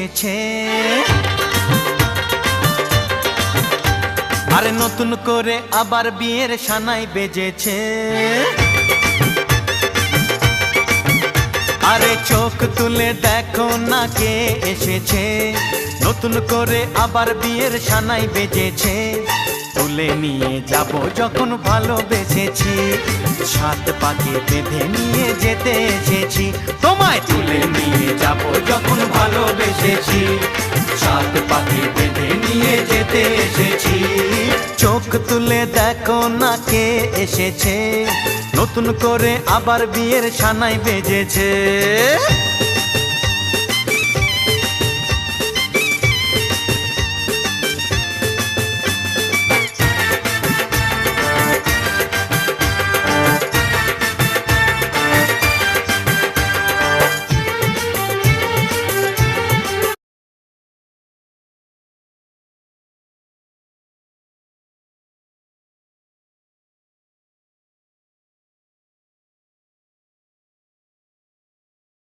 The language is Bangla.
এসেছে। আরে নতুন করে আবার বিয়ের সানাই বেজেছে। আরে চোখ তুলে দেখো না কে এসেছে, নতুন করে আবার বিয়ের সানাই বেজেছে। তুলে নিয়ে যাব যখন ভালোবেসেছি, সাত পাকে বেঁধে নিয়ে যেতে এসেছি। তোমায় তুলে নিয়ে যাব যখন ভালোবেসেছি, সাত পাকে বেঁধে নিয়ে যেতে এসেছি। চোখ তুলে দেখো না কে এসেছে, নতুন করে আবার বিয়ের সানাই বেজেছে।